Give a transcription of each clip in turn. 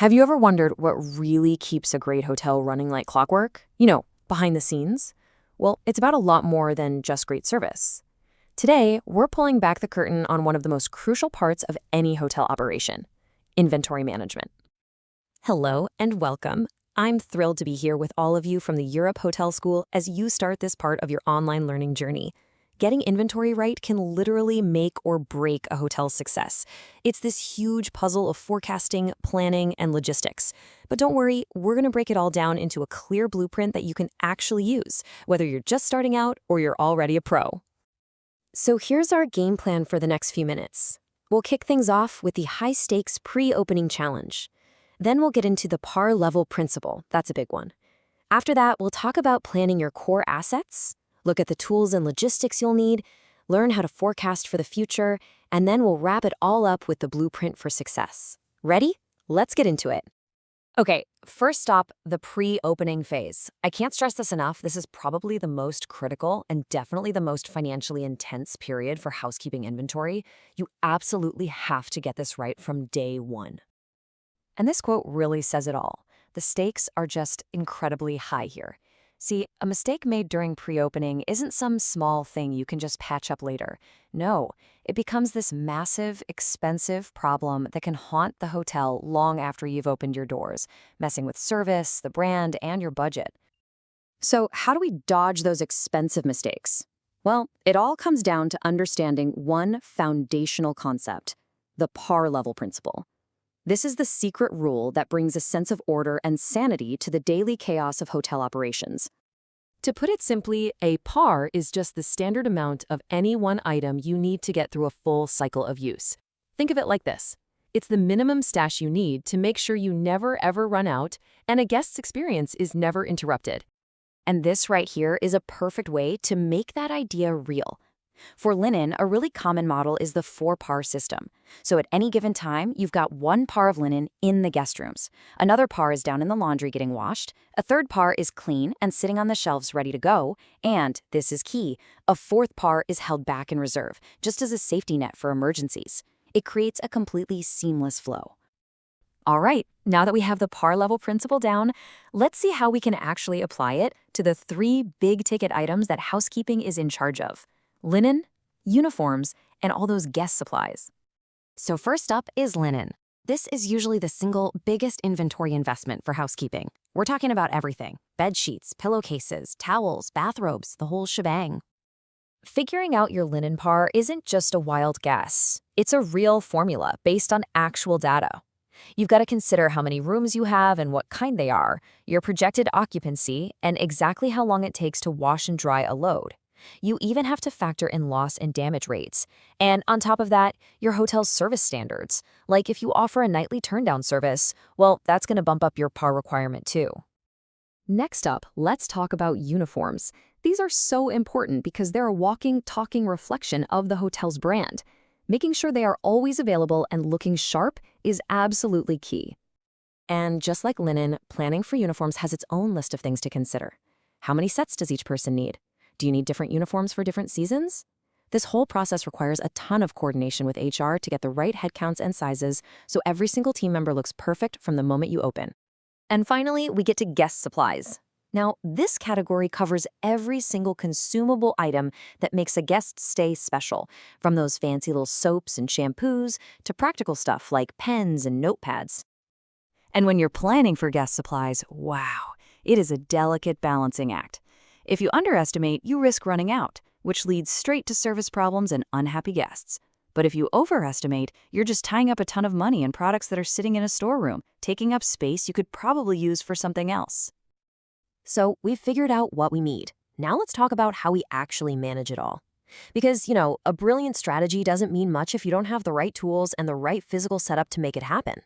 Have you ever wondered what really keeps a great hotel running like clockwork? Behind the scenes? Well, it's about a lot more than just great service. Today, we're pulling back the curtain on one of the most crucial parts of any hotel operation: inventory management. Hello and welcome. I'm thrilled to be here with all of you from the Europe Hotel School as you start this part of your online learning journey. Getting inventory right can literally make or break a hotel's success. It's this huge puzzle of forecasting, planning, and logistics. But don't worry, we're going to break it all down into a clear blueprint that you can actually use, whether you're just starting out or you're already a pro. So here's our game plan for the next few minutes. We'll kick things off with the high-stakes pre-opening challenge. Then we'll get into the par level principle. That's a big one. After that, we'll talk about planning your core assets, look at the tools and logistics you'll need, learn how to forecast for the future, and then we'll wrap it all up with the blueprint for success. Ready? Let's get into it. Okay, first stop, the pre-opening phase. I can't stress this enough. This is probably the most critical and definitely the most financially intense period for housekeeping inventory. You absolutely have to get this right from day one. And this quote really says it all. The stakes are just incredibly high here. See, a mistake made during pre-opening isn't some small thing you can just patch up later. No, it becomes this massive, expensive problem that can haunt the hotel long after you've opened your doors, messing with service, the brand, and your budget. So how do we dodge those expensive mistakes? Well, it all comes down to understanding one foundational concept: the par level principle. This is the secret rule that brings a sense of order and sanity to the daily chaos of hotel operations. To put it simply, a par is just the standard amount of any one item you need to get through a full cycle of use. Think of it like this. It's the minimum stash you need to make sure you never ever run out and a guest's experience is never interrupted. And this right here is a perfect way to make that idea real. For linen, a really common model is the 4-par system. So at any given time, you've got 1 par of linen in the guest rooms. Another par is down in the laundry getting washed. A third par is clean and sitting on the shelves ready to go. And, this is key, a 4th par is held back in reserve, just as a safety net for emergencies. It creates a completely seamless flow. All right, now that we have the par level principle down, let's see how we can actually apply it to the 3 big-ticket items that housekeeping is in charge of: linen, uniforms, and all those guest supplies. So first up is linen. This is usually the single biggest inventory investment for housekeeping. We're talking about everything: bed sheets, pillowcases, towels, bathrobes, the whole shebang. Figuring out your linen par isn't just a wild guess. It's a real formula based on actual data. You've got to consider how many rooms you have and what kind they are, your projected occupancy, and exactly how long it takes to wash and dry a load. You even have to factor in loss and damage rates. And on top of that, your hotel's service standards. Like if you offer a nightly turndown service, well, that's going to bump up your par requirement too. Next up, let's talk about uniforms. These are so important because they're a walking, talking reflection of the hotel's brand. Making sure they are always available and looking sharp is absolutely key. And just like linen, planning for uniforms has its own list of things to consider. How many sets does each person need? Do you need different uniforms for different seasons? This whole process requires a ton of coordination with HR to get the right headcounts and sizes so every single team member looks perfect from the moment you open. And finally, we get to guest supplies. Now, this category covers every single consumable item that makes a guest stay special, from those fancy little soaps and shampoos to practical stuff like pens and notepads. And when you're planning for guest supplies, wow, it is a delicate balancing act. If you underestimate, you risk running out, which leads straight to service problems and unhappy guests. But if you overestimate, you're just tying up a ton of money in products that are sitting in a storeroom, taking up space you could probably use for something else. So we've figured out what we need. Now let's talk about how we actually manage it all. Because, a brilliant strategy doesn't mean much if you don't have the right tools and the right physical setup to make it happen.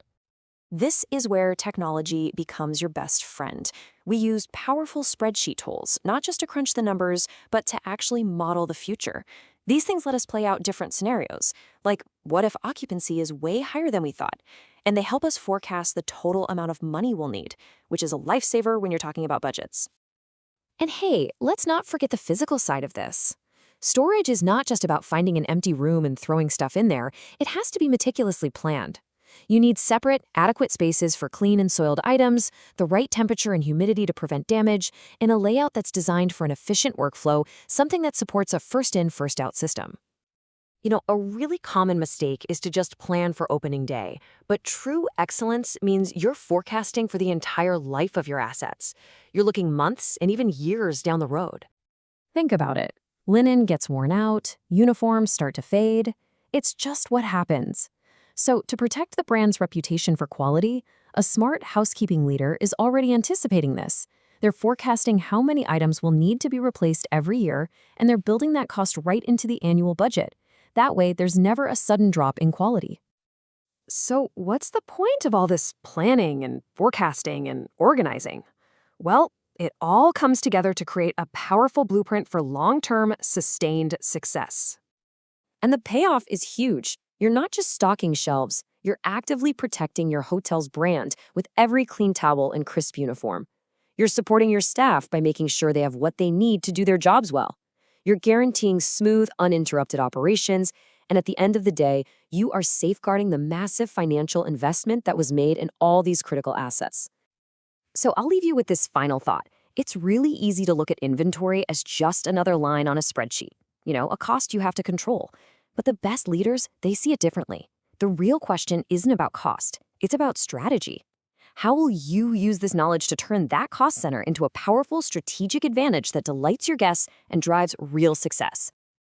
This is where technology becomes your best friend. We use powerful spreadsheet tools, not just to crunch the numbers, but to actually model the future. These things let us play out different scenarios, like what if occupancy is way higher than we thought? And they help us forecast the total amount of money we'll need, which is a lifesaver when you're talking about budgets. And hey, let's not forget the physical side of this. Storage is not just about finding an empty room and throwing stuff in there. It has to be meticulously planned. You need separate, adequate spaces for clean and soiled items, the right temperature and humidity to prevent damage, and a layout that's designed for an efficient workflow, something that supports a first-in, first-out system. A really common mistake is to just plan for opening day, but true excellence means you're forecasting for the entire life of your assets. You're looking months and even years down the road. Think about it. Linen gets worn out, uniforms start to fade. It's just what happens. So, to protect the brand's reputation for quality, a smart housekeeping leader is already anticipating this. They're forecasting how many items will need to be replaced every year, and they're building that cost right into the annual budget. That way, there's never a sudden drop in quality. So, what's the point of all this planning and forecasting and organizing? Well, it all comes together to create a powerful blueprint for long-term, sustained success. And the payoff is huge. You're not just stocking shelves, you're actively protecting your hotel's brand with every clean towel and crisp uniform. You're supporting your staff by making sure they have what they need to do their jobs well. You're guaranteeing smooth, uninterrupted operations, and at the end of the day, you are safeguarding the massive financial investment that was made in all these critical assets. So I'll leave you with this final thought. It's really easy to look at inventory as just another line on a spreadsheet, a cost you have to control. But the best leaders, they see it differently. The real question isn't about cost, it's about strategy. How will you use this knowledge to turn that cost center into a powerful strategic advantage that delights your guests and drives real success?